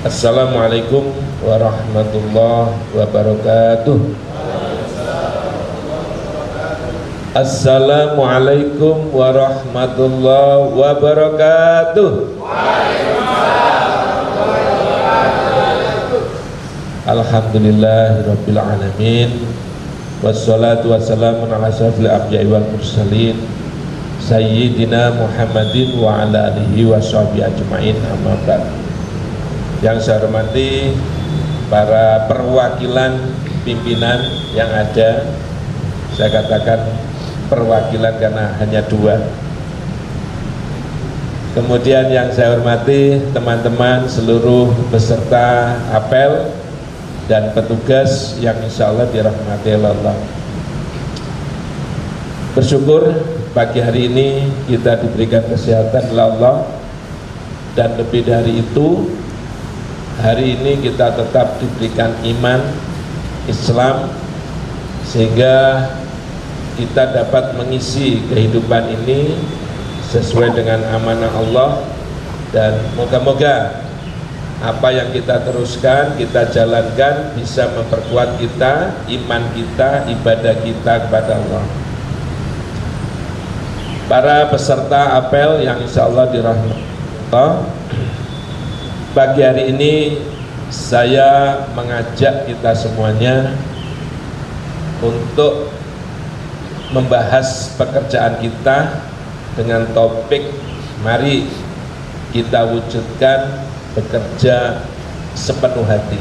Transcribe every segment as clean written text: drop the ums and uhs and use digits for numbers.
Assalamualaikum warahmatullahi wabarakatuh. Assalamualaikum warahmatullahi wabarakatuh. Alhamdulillahirabbil alamin. Wassalatu wassalamu ala asyrafil anbiya'i wal mursalin Sayyidina Muhammadin wa ala alihi washabihi ajma'in, amma ba'd. Yang saya hormati para perwakilan pimpinan yang ada, saya katakan perwakilan karena hanya dua. Kemudian yang saya hormati teman-teman seluruh peserta apel dan petugas yang insya Allah dirahmati Allah. Bersyukur pagi hari ini kita diberikan kesehatan oleh Allah, dan lebih dari itu hari ini kita tetap diberikan iman Islam sehingga kita dapat mengisi kehidupan ini sesuai dengan amanah Allah, dan moga-moga apa yang kita teruskan, kita jalankan bisa memperkuat kita, iman kita, ibadah kita kepada Allah. Para peserta apel yang insya Allah dirahmati Allah, pagi hari ini saya mengajak kita semuanya untuk membahas pekerjaan kita dengan topik mari kita wujudkan bekerja sepenuh hati.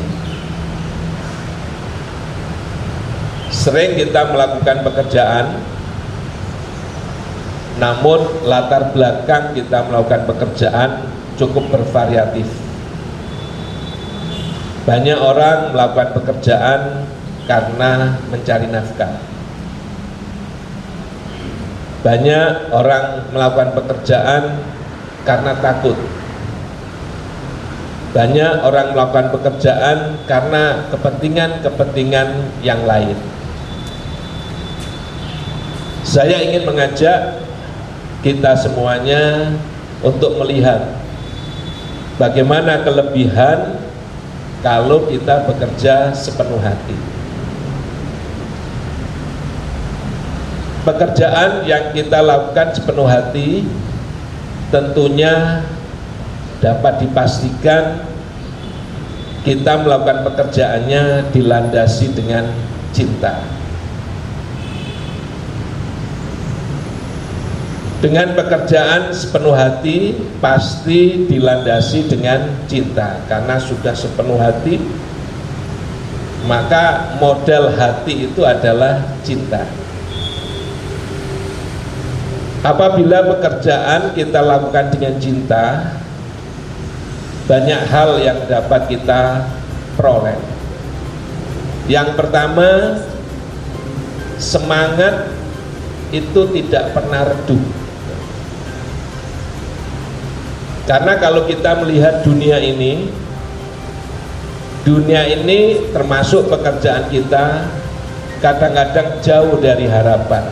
Sering kita melakukan pekerjaan, namun latar belakang kita melakukan pekerjaan cukup bervariatif. Banyak orang melakukan pekerjaan karena mencari nafkah. Banyak orang melakukan pekerjaan karena takut. Banyak orang melakukan pekerjaan karena kepentingan-kepentingan yang lain. Saya ingin mengajak kita semuanya untuk melihat bagaimana kelebihan kalau kita bekerja sepenuh hati. Pekerjaan yang kita lakukan sepenuh hati tentunya dapat dipastikan kita melakukan pekerjaannya dilandasi dengan cinta. Dengan pekerjaan sepenuh hati pasti dilandasi dengan cinta, karena sudah sepenuh hati maka modal hati itu adalah cinta. Apabila pekerjaan kita lakukan dengan cinta, banyak hal yang dapat kita peroleh. Yang pertama, semangat itu tidak pernah redup. Karena kalau kita melihat dunia ini termasuk pekerjaan kita kadang-kadang jauh dari harapan.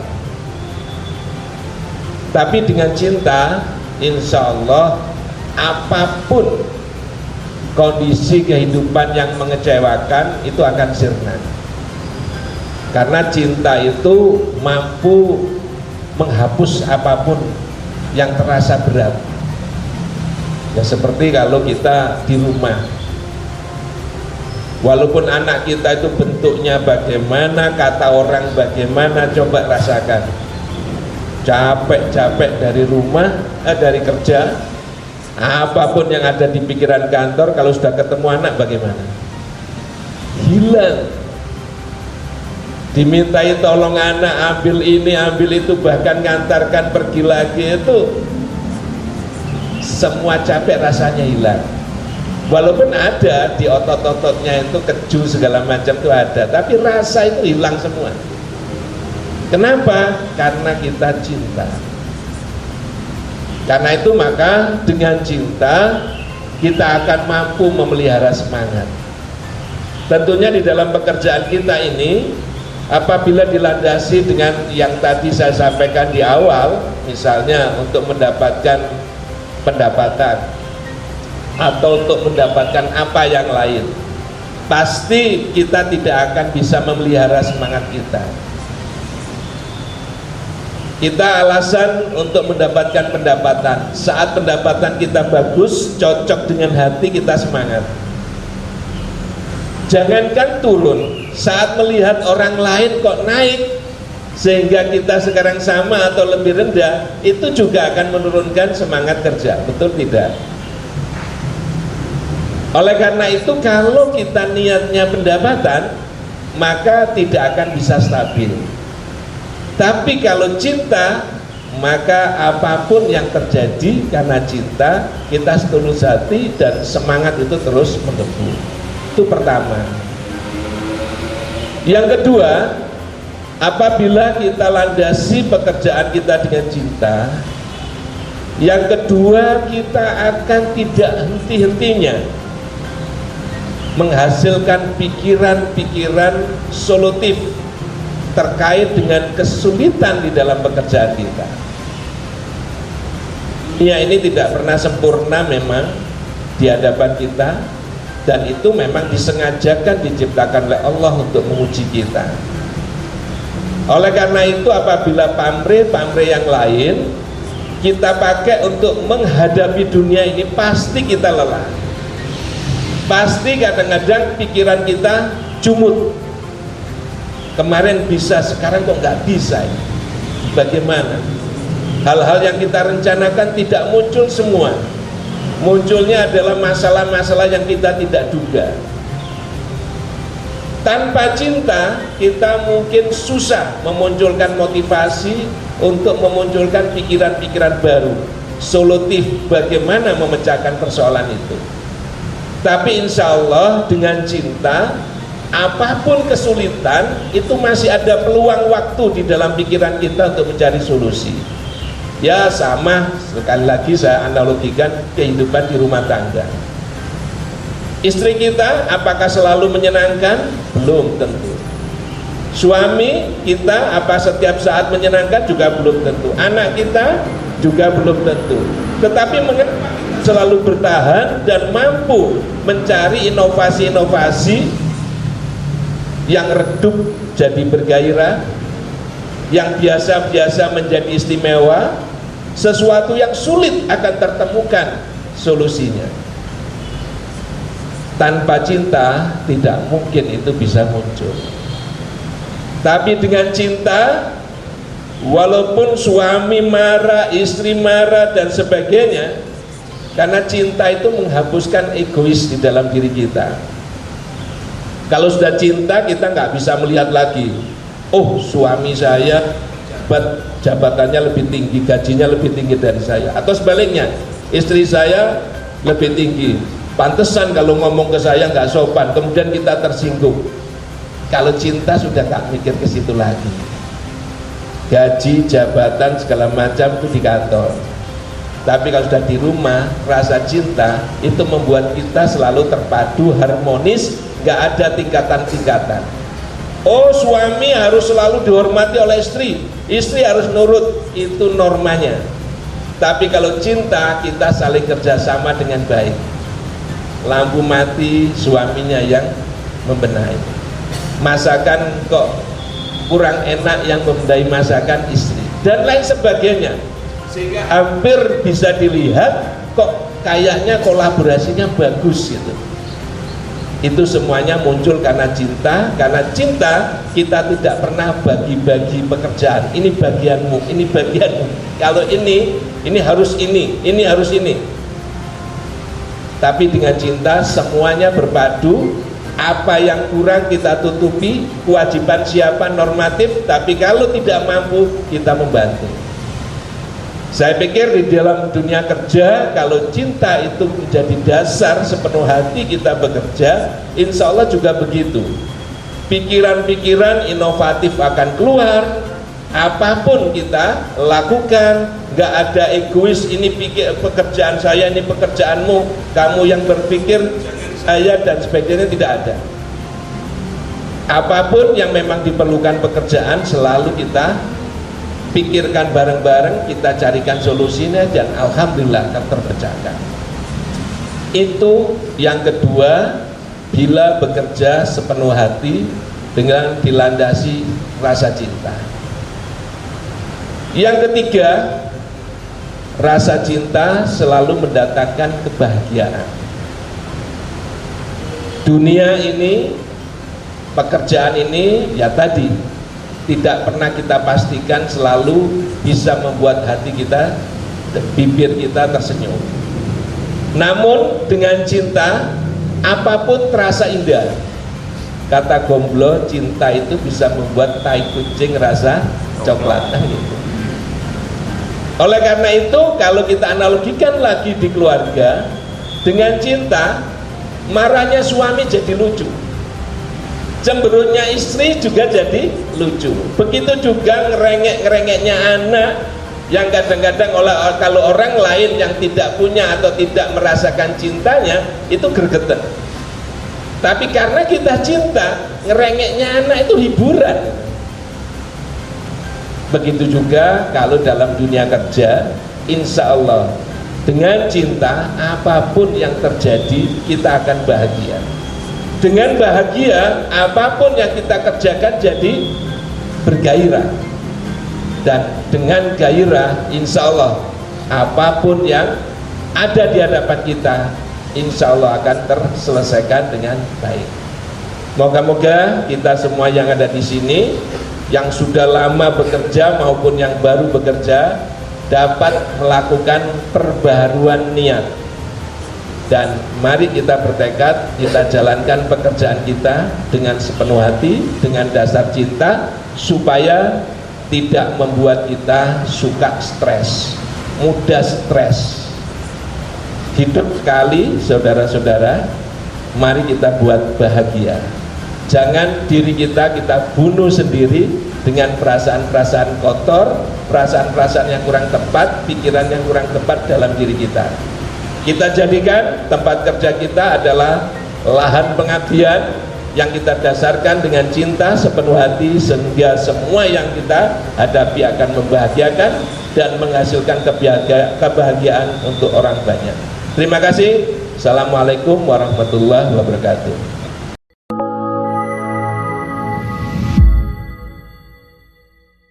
Tapi dengan cinta, insya Allah apapun kondisi kehidupan yang mengecewakan itu akan sirna. Karena cinta itu mampu menghapus apapun yang terasa berat. Ya seperti kalau kita di rumah, walaupun anak kita itu bentuknya bagaimana, kata orang bagaimana, coba rasakan. Capek-capek dari rumah, dari kerja, apapun yang ada di pikiran kantor, kalau sudah ketemu anak bagaimana? Hilang. Dimintai tolong anak, ambil ini, ambil itu, bahkan ngantarkan pergi lagi, itu semua capek rasanya hilang. Walaupun ada di otot-ototnya itu keju segala macam itu ada, tapi rasa itu hilang semua. Kenapa? Karena kita cinta. Karena itu maka dengan cinta kita akan mampu memelihara semangat. Tentunya di dalam pekerjaan kita ini, apabila dilandasi dengan yang tadi saya sampaikan di awal, misalnya untuk mendapatkan pendapatan, atau untuk mendapatkan apa yang lain, pasti kita tidak akan bisa memelihara semangat kita. Kita alasan untuk mendapatkan pendapatan. Saat pendapatan kita bagus, cocok dengan hati, kita semangat. Jangankan turun, saat melihat orang lain kok naik sehingga kita sekarang sama atau lebih rendah, itu juga akan menurunkan semangat kerja. Betul tidak? Oleh karena itu, kalau kita niatnya pendapatan, maka tidak akan bisa stabil. Tapi kalau cinta, maka apapun yang terjadi karena cinta, kita setulus hati dan semangat itu terus menggebu. Itu pertama. Yang kedua, apabila kita landasi pekerjaan kita dengan cinta, yang kedua, kita akan tidak henti-hentinya menghasilkan pikiran-pikiran solutif terkait dengan kesulitan di dalam pekerjaan kita. Ya, ini tidak pernah sempurna memang di hadapan kita, dan itu memang disengajakan, diciptakan oleh Allah untuk menguji kita. Oleh karena itu, apabila pamrih-pamrih yang lain kita pakai untuk menghadapi dunia ini, pasti kita lelah. Pasti kadang-kadang pikiran kita jumut. Kemarin bisa, sekarang kok nggak bisa ya? Bagaimana? Hal-hal yang kita rencanakan tidak muncul semua. Munculnya adalah masalah-masalah yang kita tidak duga. Tanpa cinta, kita mungkin susah memunculkan motivasi untuk memunculkan pikiran-pikiran baru, solutif bagaimana memecahkan persoalan itu. Tapi insya Allah dengan cinta, apapun kesulitan itu masih ada peluang waktu di dalam pikiran kita untuk mencari solusi. Ya, sama sekali lagi saya analogikan kehidupan di rumah tangga. Istri kita apakah selalu menyenangkan? Belum tentu. Suami kita apa setiap saat menyenangkan? Juga belum tentu. Anak kita juga belum tentu. Tetapi mengapa selalu bertahan dan mampu mencari inovasi-inovasi yang redup jadi bergairah, yang biasa-biasa menjadi istimewa, sesuatu yang sulit akan tertemukan solusinya. Tanpa cinta tidak mungkin itu bisa muncul. Tapi dengan cinta, walaupun suami marah, istri marah dan sebagainya, karena cinta itu menghapuskan egois di dalam diri kita. Kalau sudah cinta, kita nggak bisa melihat lagi, oh suami saya jabatannya lebih tinggi, gajinya lebih tinggi dari saya, atau sebaliknya, istri saya lebih tinggi, pantesan kalau ngomong ke saya nggak sopan, kemudian kita tersinggung. Kalau cinta sudah nggak mikir ke situ lagi. Gaji, jabatan, segala macam itu di kantor. Tapi kalau sudah di rumah, rasa cinta itu membuat kita selalu terpadu, harmonis, nggak ada tingkatan-tingkatan. Oh, suami harus selalu dihormati oleh istri, istri harus nurut, itu normanya. Tapi kalau cinta, kita saling kerjasama dengan baik. Lampu mati, suaminya yang membenahi. Masakan kok kurang enak, yang membenahi masakan istri, dan lain sebagainya. Sehingga hampir bisa dilihat kok kayaknya kolaborasinya bagus gitu. Itu semuanya muncul karena cinta. Karena cinta kita tidak pernah bagi-bagi pekerjaan. Ini bagianmu, ini bagianmu. Kalau ini harus ini harus ini. Tapi dengan cinta semuanya berpadu. Apa yang kurang kita tutupi, kewajiban siapa normatif. Tapi kalau tidak mampu, kita membantu. Saya pikir di dalam dunia kerja, kalau cinta itu menjadi dasar sepenuh hati kita bekerja, insya Allah juga begitu. Pikiran-pikiran inovatif akan keluar. Apapun kita lakukan, nggak ada egois, ini pikir pekerjaan saya, ini pekerjaanmu, kamu yang berpikir saya dan sebagainya, tidak ada. Apapun yang memang diperlukan pekerjaan selalu kita pikirkan bareng-bareng, kita carikan solusinya, dan alhamdulillah akan terpecahkan. Itu yang kedua, bila bekerja sepenuh hati dengan dilandasi rasa cinta. Yang ketiga, rasa cinta selalu mendatangkan kebahagiaan. Dunia ini, pekerjaan ini, ya tadi, tidak pernah kita pastikan selalu bisa membuat hati kita, bibir kita tersenyum. Namun dengan cinta, apapun terasa indah. Kata Gomblo, cinta itu bisa membuat tai kucing rasa coklat. Gitu. Oleh karena itu, kalau kita analogikan lagi di keluarga, dengan cinta, marahnya suami jadi lucu, cemberutnya istri juga jadi lucu. Begitu juga ngerengek-ngerengeknya anak, yang kadang-kadang kalau orang lain yang tidak punya atau tidak merasakan cintanya, itu gregetan. Tapi karena kita cinta, ngerengeknya anak itu hiburan. Begitu juga kalau dalam dunia kerja, insya Allah dengan cinta, apapun yang terjadi, kita akan bahagia. Dengan bahagia, apapun yang kita kerjakan jadi bergairah. Dan dengan gairah, insya Allah apapun yang ada di hadapan kita, insya Allah akan terselesaikan dengan baik. Moga-moga kita semua yang ada di sini, yang sudah lama bekerja maupun yang baru bekerja, dapat melakukan perbaharuan niat. Dan mari kita bertekad, kita jalankan pekerjaan kita dengan sepenuh hati, dengan dasar cinta, supaya tidak membuat kita suka stres, mudah stres. Hidup sekali, saudara-saudara, mari kita buat bahagia. Jangan diri kita bunuh sendiri dengan perasaan-perasaan kotor, perasaan-perasaan yang kurang tepat, pikiran yang kurang tepat dalam diri kita. Kita jadikan tempat kerja kita adalah lahan pengabdian yang kita dasarkan dengan cinta sepenuh hati, sehingga semua yang kita hadapi akan membahagiakan dan menghasilkan kebahagiaan untuk orang banyak. Terima kasih. Assalamualaikum warahmatullahi wabarakatuh.